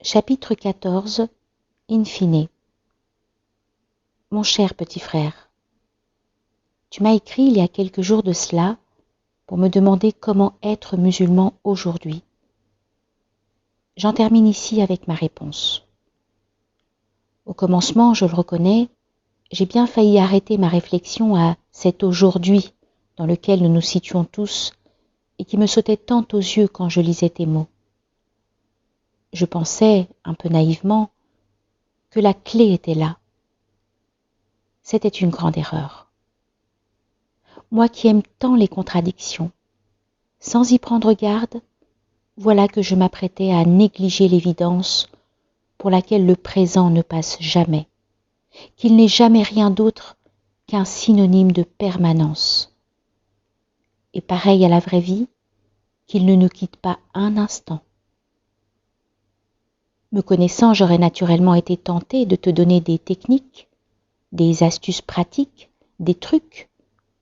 Chapitre 14. In fine. Mon cher petit frère, tu m'as écrit il y a quelques jours de cela pour me demander comment être musulman aujourd'hui. J'en termine ici avec ma réponse. Au commencement, je le reconnais, j'ai bien failli arrêter ma réflexion à cet aujourd'hui dans lequel nous nous situons tous et qui me sautait tant aux yeux quand je lisais tes mots. Je pensais, un peu naïvement, que la clé était là. C'était une grande erreur. Moi qui aime tant les contradictions, sans y prendre garde, voilà que je m'apprêtais à négliger l'évidence pour laquelle le présent ne passe jamais, qu'il n'est jamais rien d'autre qu'un synonyme de permanence. Et pareil à la vraie vie, qu'il ne nous quitte pas un instant. Me connaissant, j'aurais naturellement été tentée de te donner des techniques, des astuces pratiques, des trucs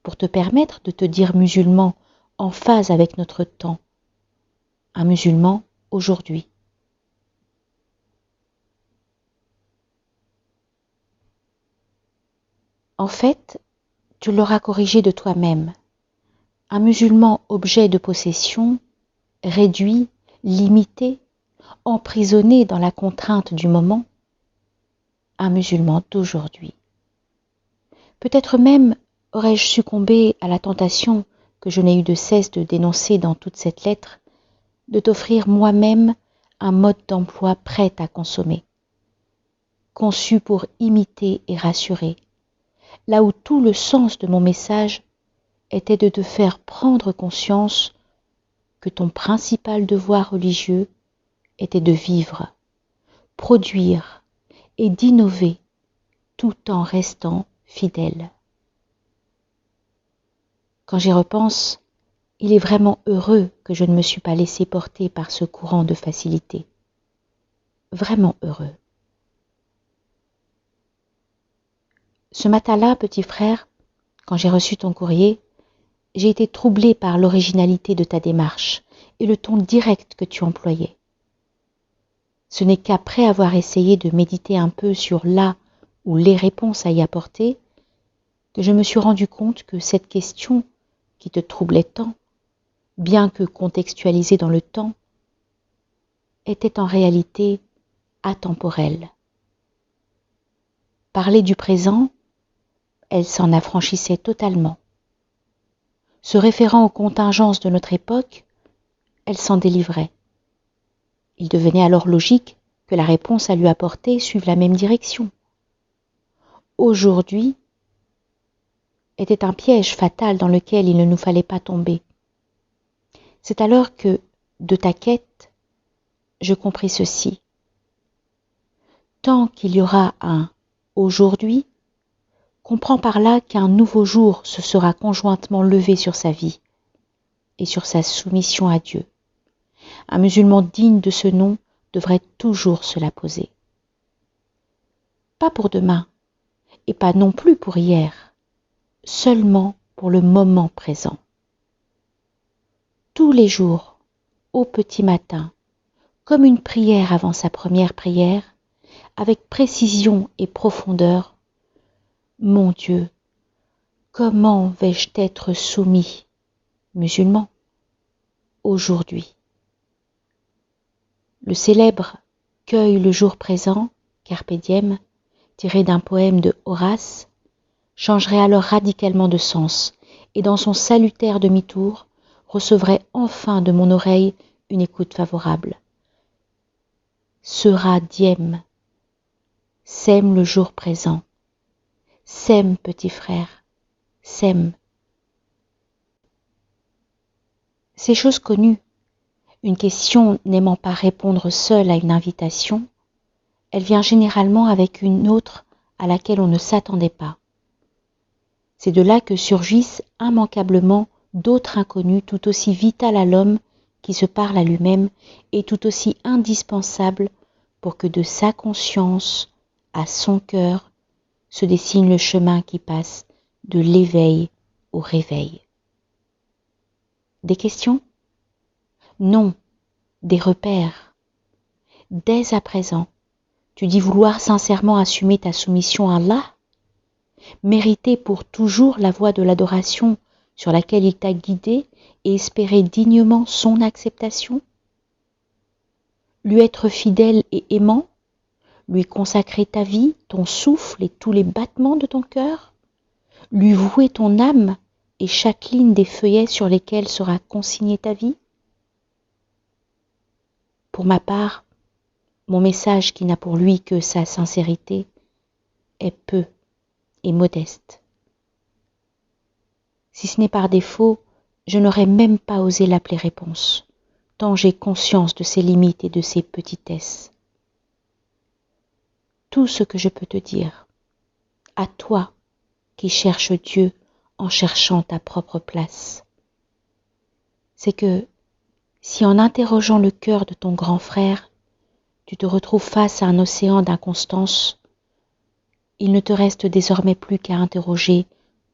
pour te permettre de te dire musulman en phase avec notre temps, un musulman aujourd'hui. En fait, tu l'auras corrigé de toi-même. Un musulman objet de possession, réduit, limité, emprisonné dans la contrainte du moment, un musulman d'aujourd'hui. Peut-être même aurais-je succombé à la tentation que je n'ai eu de cesse de dénoncer dans toute cette lettre, de t'offrir moi-même un mode d'emploi prêt à consommer, conçu pour imiter et rassurer, là où tout le sens de mon message était de te faire prendre conscience que ton principal devoir religieux était de vivre, produire et d'innover tout en restant fidèle. Quand j'y repense, il est vraiment heureux que je ne me suis pas laissé porter par ce courant de facilité. Vraiment heureux. Ce matin-là, petit frère, quand j'ai reçu ton courrier, j'ai été troublée par l'originalité de ta démarche et le ton direct que tu employais. Ce n'est qu'après avoir essayé de méditer un peu sur la ou les réponses à y apporter que je me suis rendu compte que cette question qui te troublait tant, bien que contextualisée dans le temps, était en réalité atemporelle. Parler du présent, elle s'en affranchissait totalement. Se référant aux contingences de notre époque, elle s'en délivrait. Il devenait alors logique que la réponse à lui apporter suive la même direction. Aujourd'hui était un piège fatal dans lequel il ne nous fallait pas tomber. C'est alors que, de ta quête, je compris ceci. Tant qu'il y aura un « aujourd'hui », comprends par là qu'un nouveau jour se sera conjointement levé sur sa vie et sur sa soumission à Dieu. Un musulman digne de ce nom devrait toujours se la poser. Pas pour demain, et pas non plus pour hier, seulement pour le moment présent. Tous les jours, au petit matin, comme une prière avant sa première prière, avec précision et profondeur, mon Dieu, comment vais-je t'être soumis, musulman, aujourd'hui? Le célèbre « Cueille le jour présent » Carpe diem, tiré d'un poème de Horace, changerait alors radicalement de sens et dans son salutaire demi-tour recevrait enfin de mon oreille une écoute favorable. Sera diem, sème le jour présent, sème petit frère, sème. Ces choses connues, une question n'aimant pas répondre seule à une invitation, elle vient généralement avec une autre à laquelle on ne s'attendait pas. C'est de là que surgissent immanquablement d'autres inconnues tout aussi vitales à l'homme qui se parle à lui-même et tout aussi indispensables pour que de sa conscience à son cœur se dessine le chemin qui passe de l'éveil au réveil. Des questions? Non, des repères. dès à présent, tu dis vouloir sincèrement assumer ta soumission à Allah, mériter pour toujours la voie de l'adoration sur laquelle il t'a guidé et espérer dignement son acceptation, lui être fidèle et aimant, lui consacrer ta vie, ton souffle et tous les battements de ton cœur, lui vouer ton âme et chaque ligne des feuillets sur lesquels sera consignée ta vie. Pour ma part, mon message qui n'a pour lui que sa sincérité est peu et modeste. Si ce n'est par défaut, je n'aurais même pas osé l'appeler réponse, tant j'ai conscience de ses limites et de ses petitesses. Tout ce que je peux te dire, à toi qui cherches Dieu en cherchant ta propre place, c'est que si en interrogeant le cœur de ton grand frère, tu te retrouves face à un océan d'inconstance, il ne te reste désormais plus qu'à interroger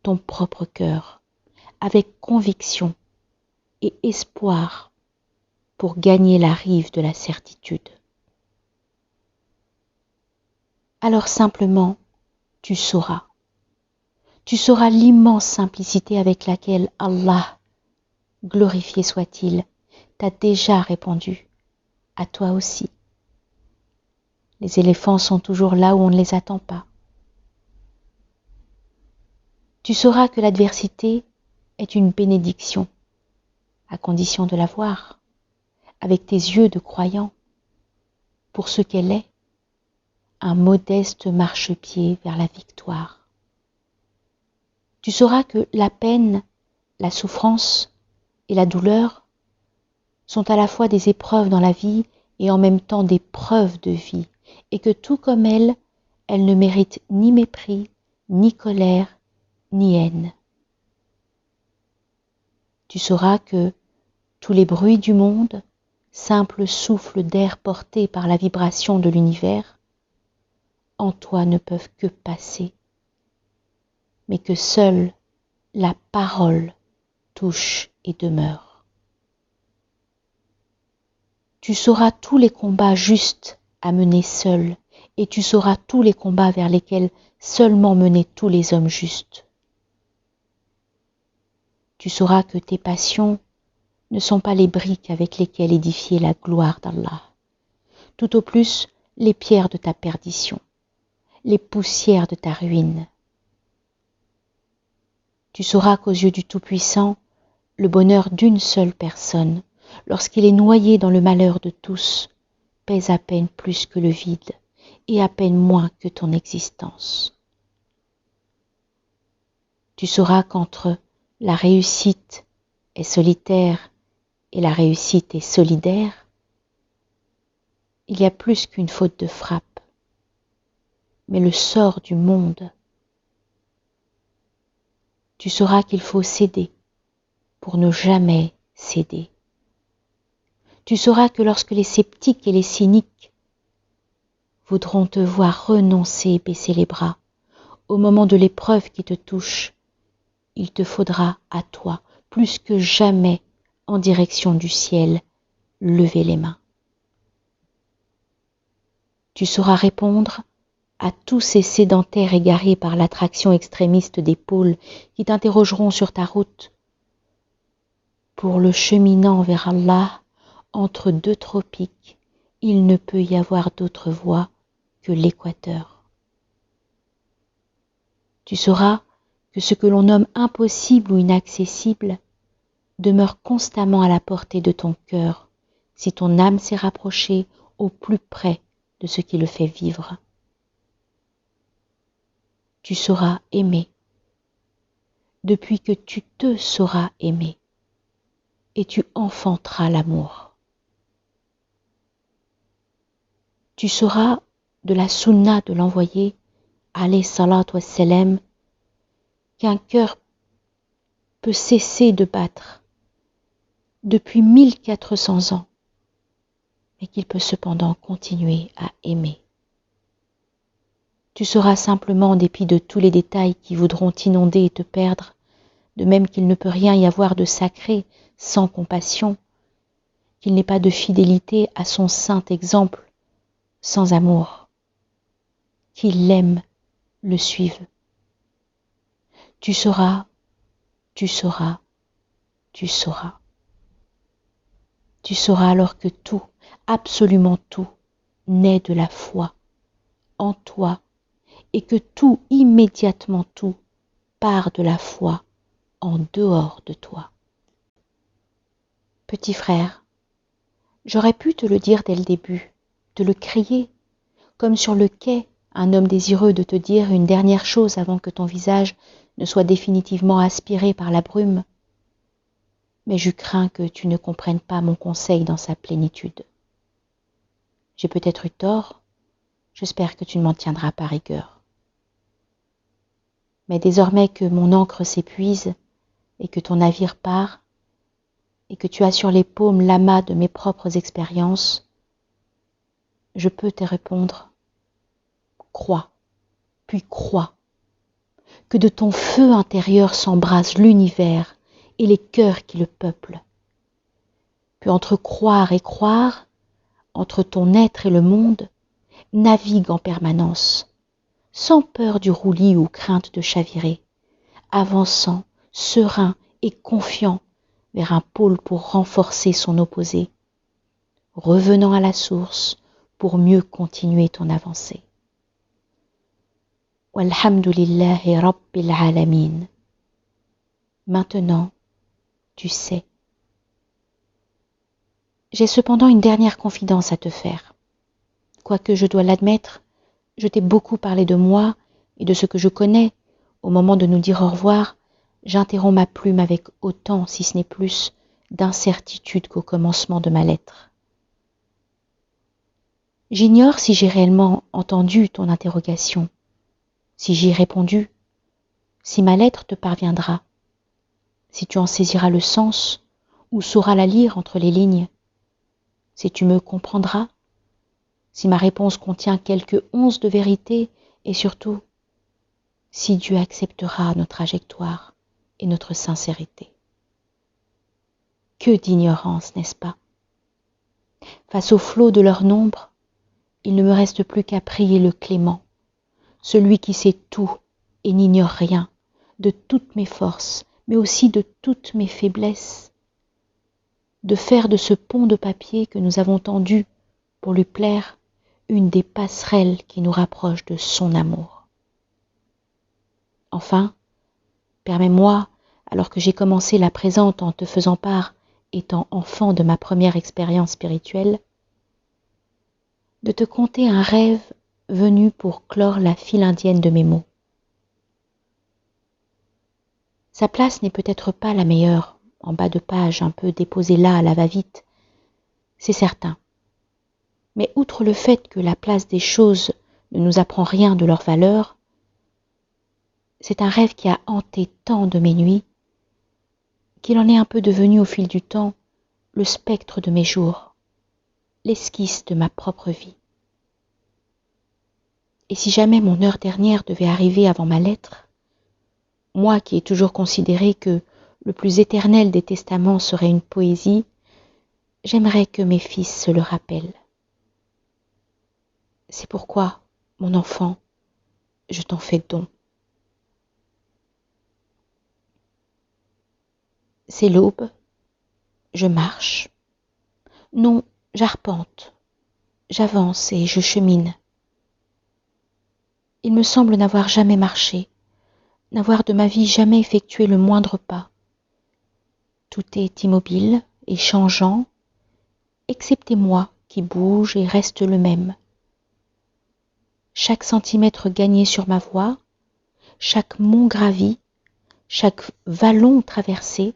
ton propre cœur, avec conviction et espoir pour gagner la rive de la certitude. Alors simplement, tu sauras l'immense simplicité avec laquelle Allah, glorifié soit-il, t'a déjà répondu, à toi aussi. Les éléphants sont toujours là où on ne les attend pas. Tu sauras que l'adversité est une bénédiction, à condition de la voir, avec tes yeux de croyant, pour ce qu'elle est, un modeste marchepied vers la victoire. Tu sauras que la peine, la souffrance et la douleur sont à la fois des épreuves dans la vie et en même temps des preuves de vie, et que tout comme elles ne méritent ni mépris, ni colère, ni haine. Tu sauras que tous les bruits du monde, simple souffle d'air porté par la vibration de l'univers, en toi ne peuvent que passer, mais que seule la parole touche et demeure. Tu sauras tous les combats justes à mener seul, et tu sauras tous les combats vers lesquels seulement menaient tous les hommes justes. Tu sauras que tes passions ne sont pas les briques avec lesquelles édifier la gloire d'Allah, tout au plus les pierres de ta perdition, les poussières de ta ruine. Tu sauras qu'aux yeux du Tout-Puissant, le bonheur d'une seule personne, lorsqu'il est noyé dans le malheur de tous, pèse à peine plus que le vide et à peine moins que ton existence. Tu sauras qu'entre la réussite est solitaire et la réussite est solidaire, il y a plus qu'une faute de frappe, mais le sort du monde. Tu sauras qu'il faut céder pour ne jamais céder. Tu sauras que lorsque les sceptiques et les cyniques voudront te voir renoncer et baisser les bras, au moment de l'épreuve qui te touche, il te faudra à toi, plus que jamais, en direction du ciel, lever les mains. Tu sauras répondre à tous ces sédentaires égarés par l'attraction extrémiste des pôles qui t'interrogeront sur ta route. Pour le cheminant vers Allah, entre deux tropiques, il ne peut y avoir d'autre voie que l'équateur. Tu sauras que ce que l'on nomme impossible ou inaccessible demeure constamment à la portée de ton cœur si ton âme s'est rapprochée au plus près de ce qui le fait vivre. Tu sauras aimer depuis que tu te sauras aimer et tu enfanteras l'amour. Tu sauras de la sunna de l'envoyé, alayhi salatu wassalam, qu'un cœur peut cesser de battre depuis 1400 ans, mais qu'il peut cependant continuer à aimer. Tu sauras simplement, en dépit de tous les détails qui voudront t'inonder et te perdre, de même qu'il ne peut rien y avoir de sacré sans compassion, qu'il n'est pas de fidélité à son saint exemple sans amour. Qui l'aime le suive. Tu sauras, tu sauras, tu sauras. Tu sauras alors que tout, absolument tout, naît de la foi en toi et que tout, immédiatement tout, part de la foi en dehors de toi. Petit frère, j'aurais pu te le dire dès le début, te le crier, comme sur le quai, un homme désireux de te dire une dernière chose avant que ton visage ne soit définitivement aspiré par la brume. Mais je crains que tu ne comprennes pas mon conseil dans sa plénitude. J'ai peut-être eu tort, j'espère que tu ne m'en tiendras pas rigueur. Mais désormais que mon encre s'épuise et que ton navire part, et que tu as sur les paumes l'amas de mes propres expériences, je peux te répondre, crois, puis crois, que de ton feu intérieur s'embrase l'univers et les cœurs qui le peuplent. Puis entre croire et croire, entre ton être et le monde, navigue en permanence, sans peur du roulis ou crainte de chavirer, avançant, serein et confiant vers un pôle pour renforcer son opposé, revenant à la source pour mieux continuer ton avancée. Walhamdulillahi Rabbil Alamin. Maintenant, tu sais. J'ai cependant une dernière confidence à te faire. Quoique je dois l'admettre, je t'ai beaucoup parlé de moi et de ce que je connais. Au moment de nous dire au revoir, j'interromps ma plume avec autant, si ce n'est plus, d'incertitude qu'au commencement de ma lettre. J'ignore si j'ai réellement entendu ton interrogation, si j'y ai répondu, si ma lettre te parviendra, si tu en saisiras le sens ou sauras la lire entre les lignes, si tu me comprendras, si ma réponse contient quelques onces de vérité et surtout, si Dieu acceptera notre trajectoire et notre sincérité. Que d'ignorance, n'est-ce pas? Face au flot de leur nombre, il ne me reste plus qu'à prier le clément, celui qui sait tout et n'ignore rien, de toutes mes forces, mais aussi de toutes mes faiblesses, de faire de ce pont de papier que nous avons tendu pour lui plaire une des passerelles qui nous rapprochent de son amour. Enfin, permets-moi, alors que j'ai commencé la présente en te faisant part, étant enfant de ma première expérience spirituelle, de te conter un rêve venu pour clore la file indienne de mes mots. Sa place n'est peut-être pas la meilleure, en bas de page, un peu déposée là à la va-vite, c'est certain. Mais outre le fait que la place des choses ne nous apprend rien de leur valeur, c'est un rêve qui a hanté tant de mes nuits, qu'il en est un peu devenu au fil du temps le spectre de mes jours, l'esquisse de ma propre vie. Et si jamais mon heure dernière devait arriver avant ma lettre, moi qui ai toujours considéré que le plus éternel des testaments serait une poésie, j'aimerais que mes fils se le rappellent. C'est pourquoi, mon enfant, je t'en fais don. C'est l'aube, je marche. Non, j'arpente, j'avance et je chemine. Il me semble n'avoir jamais marché, n'avoir de ma vie jamais effectué le moindre pas. Tout est immobile et changeant, excepté moi qui bouge et reste le même. Chaque centimètre gagné sur ma voie, chaque mont gravi, chaque vallon traversé,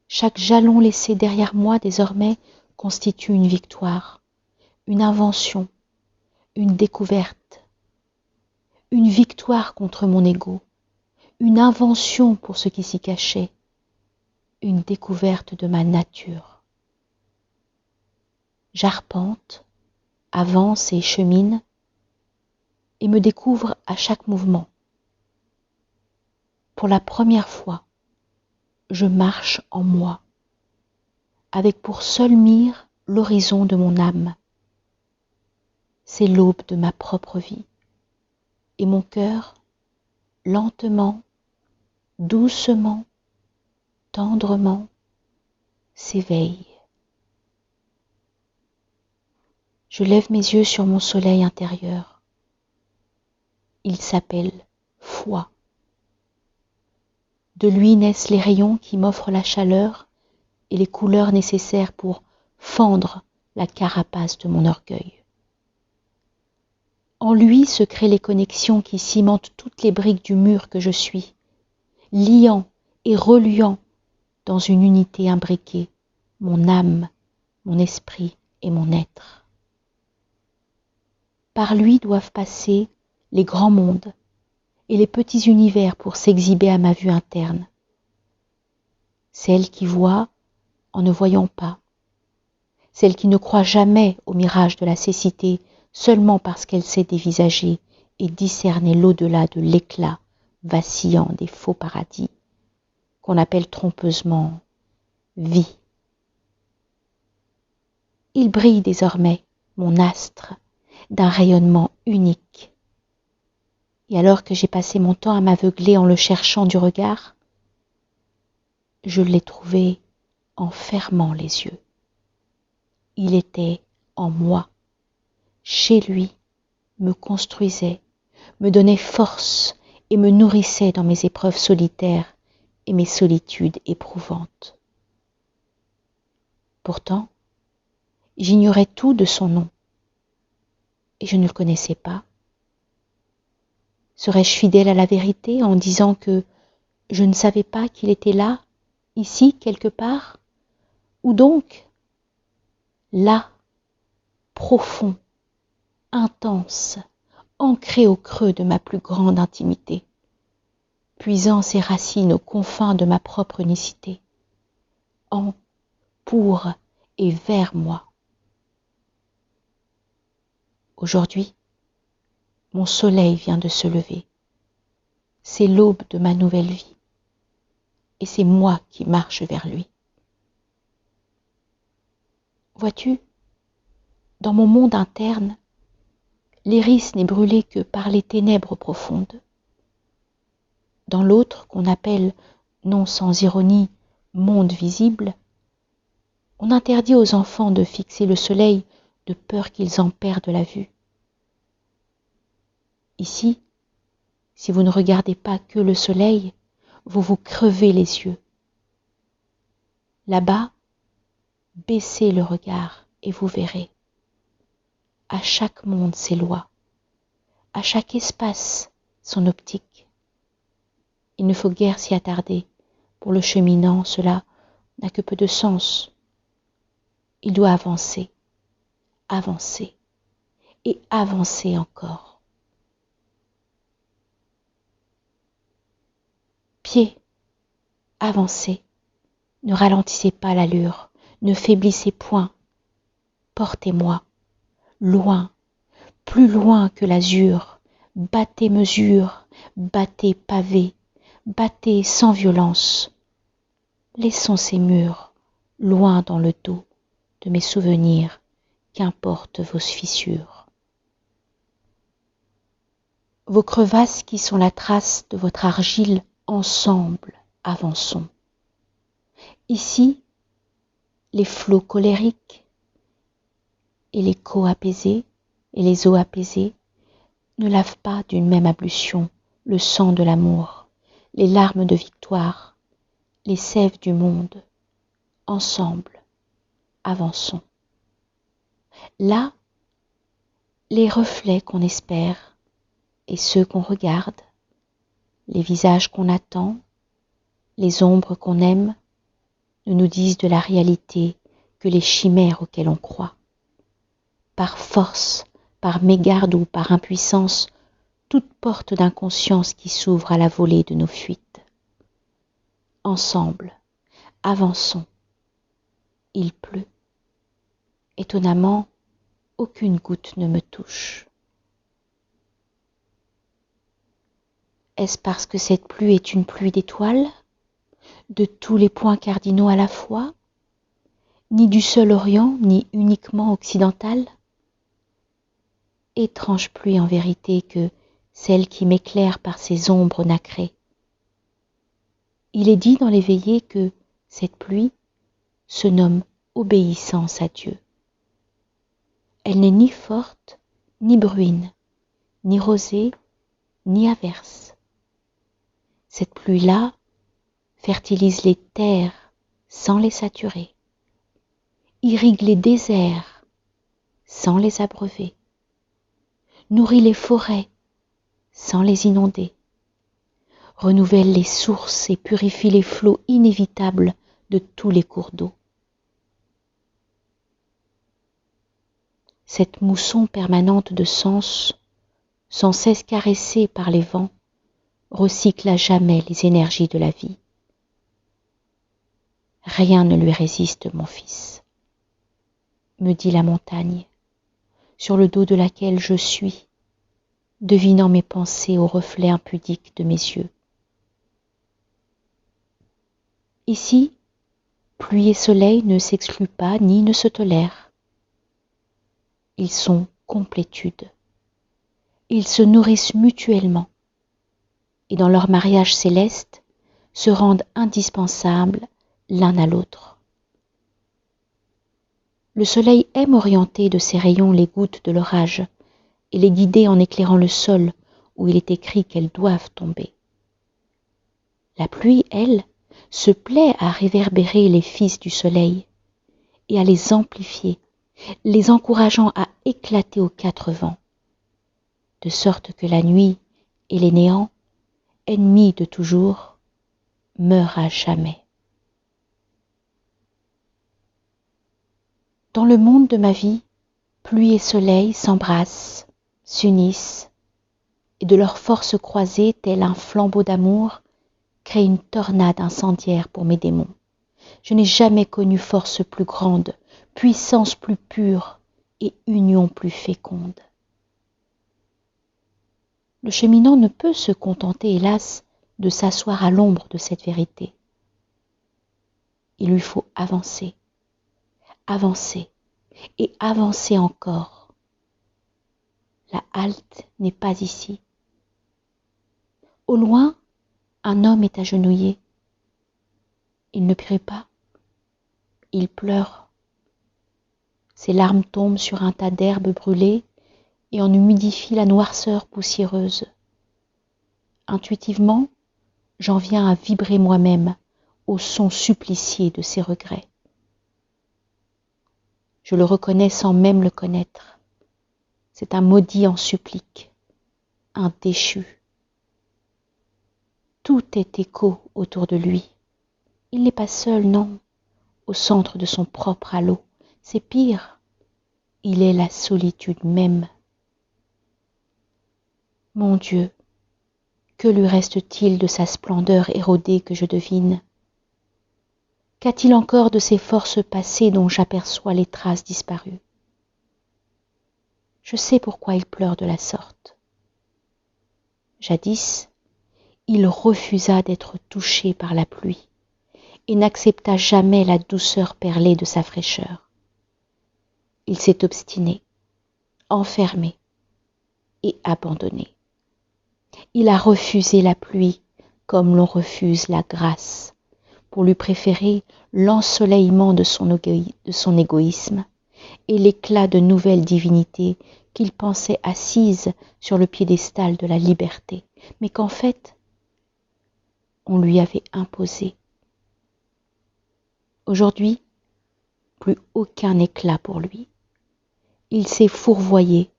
chaque jalon laissé derrière moi désormais constitue une victoire, une invention, une découverte, une victoire contre mon ego, une invention pour ce qui s'y cachait, une découverte de ma nature. J'arpente, avance et chemine, et me découvre à chaque mouvement. Pour la première fois, je marche en moi, avec pour seule mire l'horizon de mon âme. c'est l'aube de ma propre vie, et mon cœur, lentement, doucement, tendrement, s'éveille. Je lève mes yeux sur mon soleil intérieur. Il s'appelle foi. De lui naissent les rayons qui m'offrent la chaleur et les couleurs nécessaires pour fendre la carapace de mon orgueil. En lui se créent les connexions qui cimentent toutes les briques du mur que je suis, liant et reliant dans une unité imbriquée mon âme, mon esprit et mon être. Par lui doivent passer les grands mondes et les petits univers pour s'exhiber à ma vue interne. Celle qui voit en ne voyant pas, celle qui ne croit jamais au mirage de la cécité seulement parce qu'elle sait dévisager et discerner l'au-delà de l'éclat vacillant des faux paradis qu'on appelle trompeusement vie. Il brille désormais, mon astre, d'un rayonnement unique. Et alors que j'ai passé mon temps à m'aveugler en le cherchant du regard, je l'ai trouvé en fermant les yeux. Il était en moi, chez lui, me construisait, me donnait force et me nourrissait dans mes épreuves solitaires et mes solitudes éprouvantes. Pourtant, j'ignorais tout de son nom et je ne le connaissais pas. Serais-je fidèle à la vérité en disant que je ne savais pas qu'il était là, ici, quelque part, ou donc là, profond, intense, ancré au creux de ma plus grande intimité, puisant ses racines aux confins de ma propre unicité, en, pour et vers moi. Aujourd'hui, mon soleil vient de se lever. C'est l'aube de ma nouvelle vie. Et c'est moi qui marche vers lui. Vois-tu, dans mon monde interne, l'iris n'est brûlé que par les ténèbres profondes. Dans l'autre, qu'on appelle, non sans ironie, monde visible, on interdit aux enfants de fixer le soleil de peur qu'ils en perdent la vue. Ici, si vous ne regardez pas que le soleil, vous vous crevez les yeux. Là-bas, baissez le regard et vous verrez. À chaque monde ses lois, à chaque espace son optique. Il ne faut guère s'y attarder. Pour le cheminant, cela n'a que peu de sens. Il doit avancer, avancer et avancer encore. Pieds, avancez, ne ralentissez pas l'allure, ne faiblissez point. Portez-moi, loin, plus loin que l'azur, battez mesure, battez pavé, battez sans violence. Laissons ces murs, loin dans le dos de mes souvenirs, qu'importent vos fissures. Vos crevasses qui sont la trace de votre argile, ensemble avançons. Ici, les flots colériques et les cots apaisés et les eaux apaisées ne lavent pas d'une même ablution le sang de l'amour, les larmes de victoire, les sèves du monde. Ensemble, avançons. Là, les reflets qu'on espère et ceux qu'on regarde, les visages qu'on attend, les ombres qu'on aime, ne nous disent de la réalité que les chimères auxquelles on croit. Par force, par mégarde ou par impuissance, toute porte d'inconscience qui s'ouvre à la volée de nos fuites. Ensemble, avançons. Il pleut. Étonnamment, aucune goutte ne me touche. Est-ce parce que cette pluie est une pluie d'étoiles, de tous les points cardinaux à la fois, ni du seul Orient, ni uniquement occidental? étrange pluie en vérité que celle qui m'éclaire par ses ombres nacrées. Il est dit dans les veillées que cette pluie se nomme obéissance à Dieu. Elle n'est ni forte, ni bruine, ni rosée, ni averse. Cette pluie-là fertilise les terres sans les saturer, irrigue les déserts sans les abreuver, nourrit les forêts sans les inonder, renouvelle les sources et purifie les flots inévitables de tous les cours d'eau. Cette mousson permanente de sens, sans cesse caressée par les vents, recycle à jamais les énergies de la vie. Rien ne lui résiste, mon fils, me dit la montagne, sur le dos de laquelle je suis, devinant mes pensées au reflet impudique de mes yeux. Ici, pluie et soleil ne s'excluent pas ni ne se tolèrent. Ils sont complétude. Ils se nourrissent mutuellement et dans leur mariage céleste se rendent indispensables l'un à l'autre. Le soleil aime orienter de ses rayons les gouttes de l'orage et les guider en éclairant le sol où il est écrit qu'elles doivent tomber. La pluie, elle, se plaît à réverbérer les fils du soleil et à les amplifier, les encourageant à éclater aux quatre vents, de sorte que la nuit et les néants, ennemis de toujours, meurent à jamais. Dans le monde de ma vie, pluie et soleil s'embrassent, s'unissent, et de leurs forces croisées, tel un flambeau d'amour, créent une tornade incendiaire pour mes démons. Je n'ai jamais connu force plus grande, puissance plus pure et union plus féconde. Le cheminant ne peut se contenter, hélas, de s'asseoir à l'ombre de cette vérité. Il lui faut avancer, avancer et avancer encore. La halte n'est pas ici. Au loin, un homme est agenouillé. Il ne prie pas, il pleure. Ses larmes tombent sur un tas d'herbes brûlées et en humidifient la noirceur poussiéreuse. Intuitivement, j'en viens à vibrer moi-même au son supplicié de ses regrets. Je le reconnais sans même le connaître. C'est un maudit en supplique, un déchu. Tout est écho autour de lui. Il n'est pas seul, non, au centre de son propre halo. C'est pire, il est la solitude même. Mon Dieu, que lui reste-t-il de sa splendeur érodée que je devine? Qu'a-t-il encore de ses forces passées dont j'aperçois les traces disparues? Je sais pourquoi il pleure de la sorte. Jadis, il refusa d'être touché par la pluie et n'accepta jamais la douceur perlée de sa fraîcheur. Il s'est obstiné, enfermé et abandonné. Il a refusé la pluie comme l'on refuse la grâce, pour lui préférer l'ensoleillement de son égoïsme et l'éclat de nouvelles divinités qu'il pensait assises sur le piédestal de la liberté, mais qu'en fait, on lui avait imposé. Aujourd'hui, plus aucun éclat pour lui. Il s'est fourvoyé,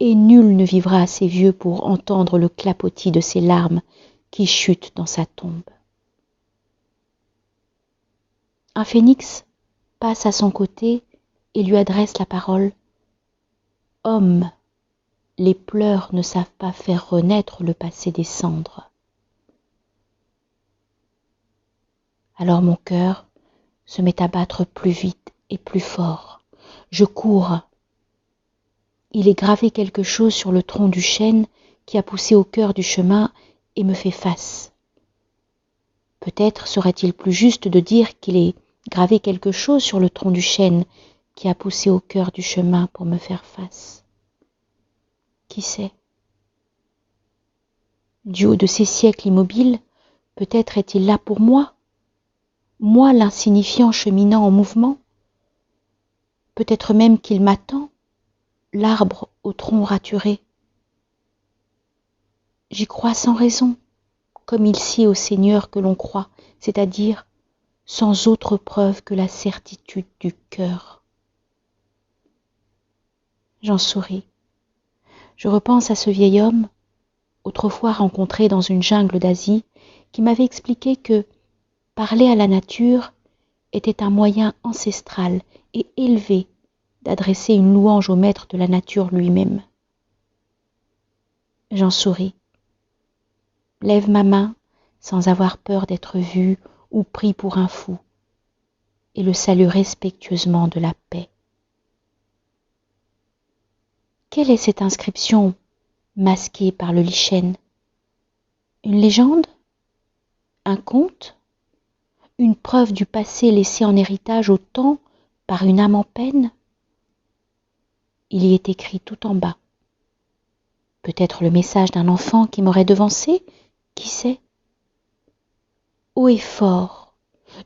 et nul ne vivra assez vieux pour entendre le clapotis de ses larmes qui chutent dans sa tombe. Un phénix passe à son côté et lui adresse la parole. « Homme, les pleurs ne savent pas faire renaître le passé des cendres. » Alors mon cœur se met à battre plus vite et plus fort. Je cours. Il est gravé quelque chose sur le tronc du chêne qui a poussé au cœur du chemin et me fait face. Peut-être serait-il plus juste de dire qu'il est gravé quelque chose sur le tronc du chêne qui a poussé au cœur du chemin pour me faire face. Qui sait? Du haut de ces siècles immobiles, peut-être est-il là pour moi l'insignifiant cheminant en mouvement. Peut-être même qu'il m'attend, l'arbre au tronc raturé. J'y crois sans raison, comme il sied au Seigneur que l'on croit, c'est-à-dire sans autre preuve que la certitude du cœur. J'en souris. Je repense à ce vieil homme, autrefois rencontré dans une jungle d'Asie, qui m'avait expliqué que parler à la nature était un moyen ancestral et élevé d'adresser une louange au maître de la nature lui-même. J'en souris. Lève ma main sans avoir peur d'être vu ou pris pour un fou, et le salue respectueusement de la paix. Quelle est cette inscription masquée par le lichen? Une légende? Un conte? Une preuve du passé laissé en héritage au temps par une âme en peine? Il y est écrit tout en bas. Peut-être le message d'un enfant qui m'aurait devancé? Qui sait? Haut et fort,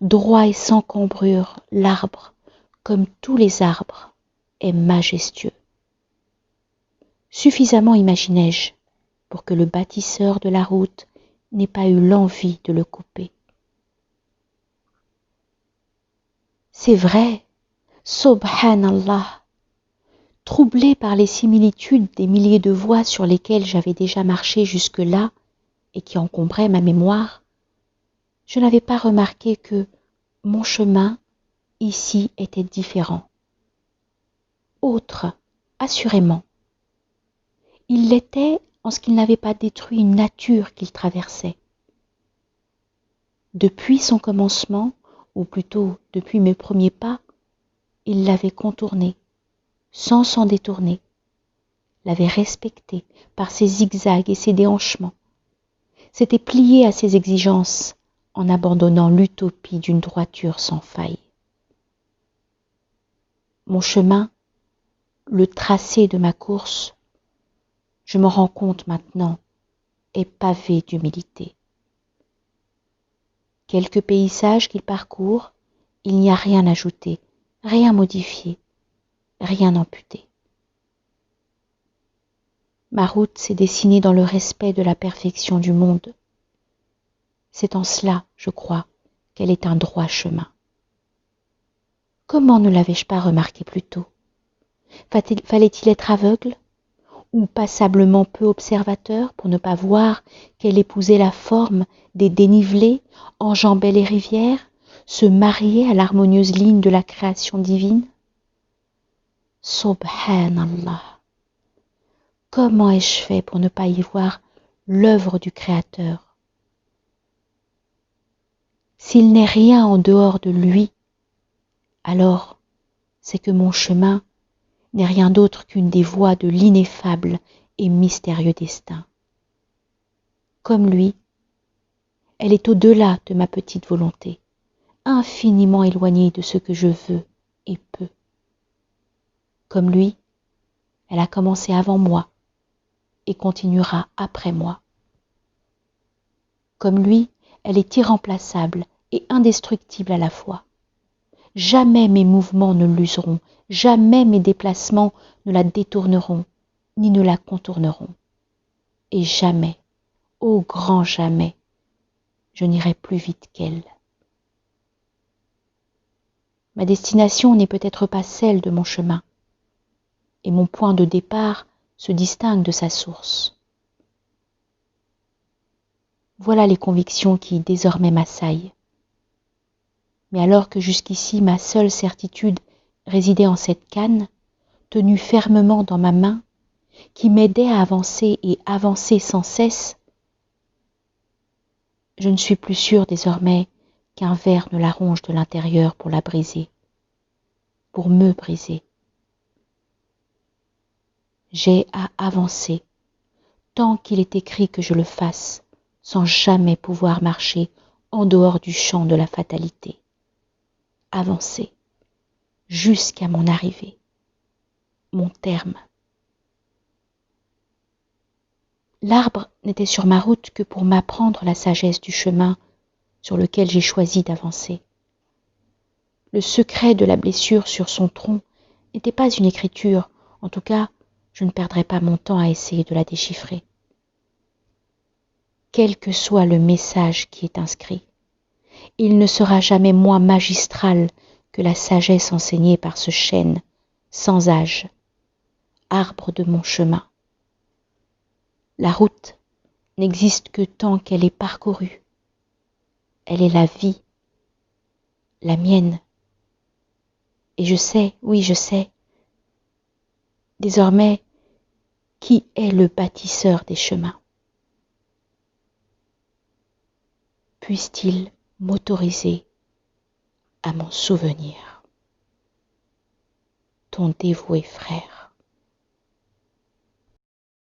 droit et sans cambrure, l'arbre, comme tous les arbres, est majestueux. Suffisamment imaginé-je pour que le bâtisseur de la route n'ait pas eu l'envie de le couper. C'est vrai, Subhanallah. Troublé par les similitudes des milliers de voies sur lesquelles j'avais déjà marché jusque-là et qui encombraient ma mémoire, je n'avais pas remarqué que mon chemin ici était différent. Autre, assurément. Il l'était en ce qu'il n'avait pas détruit une nature qu'il traversait. Depuis son commencement, ou plutôt depuis mes premiers pas, il l'avait contournée, sans s'en détourner, l'avait respectée par ses zigzags et ses déhanchements, s'était plié à ses exigences en abandonnant l'utopie d'une droiture sans faille. Mon chemin, le tracé de ma course, je m'en rends compte maintenant, est pavé d'humilité. Quelques paysages qu'il parcourt, il n'y a rien ajouté, rien modifié, rien amputé. Ma route s'est dessinée dans le respect de la perfection du monde. C'est en cela, je crois, qu'elle est un droit chemin. Comment ne l'avais-je pas remarqué plus tôt? Fallait-il être aveugle ou passablement peu observateur pour ne pas voir qu'elle épousait la forme des dénivelés, enjambait les rivières, se mariait à l'harmonieuse ligne de la création divine? Subhanallah! Comment ai-je fait pour ne pas y voir l'œuvre du Créateur? S'il n'est rien en dehors de lui, alors c'est que mon chemin n'est rien d'autre qu'une des voies de l'ineffable et mystérieux destin. Comme lui, elle est au-delà de ma petite volonté, infiniment éloignée de ce que je veux et peux. Comme lui, elle a commencé avant moi et continuera après moi. Comme lui, elle est irremplaçable et indestructible à la fois. Jamais mes mouvements ne l'useront, jamais mes déplacements ne la détourneront, ni ne la contourneront. Et jamais, ô grand jamais, je n'irai plus vite qu'elle. Ma destination n'est peut-être pas celle de mon chemin, et mon point de départ se distingue de sa source. Voilà les convictions qui désormais m'assaillent. Mais alors que jusqu'ici ma seule certitude résidait en cette canne, tenue fermement dans ma main, qui m'aidait à avancer et avancer sans cesse, je ne suis plus sûre désormais qu'un ver ne la ronge de l'intérieur pour la briser, pour me briser. J'ai à avancer, tant qu'il est écrit que je le fasse, sans jamais pouvoir marcher en dehors du champ de la fatalité. Avancer, jusqu'à mon arrivée, mon terme. L'arbre n'était sur ma route que pour m'apprendre la sagesse du chemin sur lequel j'ai choisi d'avancer. Le secret de la blessure sur son tronc n'était pas une écriture, en tout cas, je ne perdrais pas mon temps à essayer de la déchiffrer. Quel que soit le message qui est inscrit, il ne sera jamais moins magistral que la sagesse enseignée par ce chêne, sans âge, arbre de mon chemin. La route n'existe que tant qu'elle est parcourue. Elle est la vie, la mienne. Et je sais, oui je sais, désormais, qui est le bâtisseur des chemins. Puisse-t-il m'autoriser à m'en souvenir. Ton dévoué frère.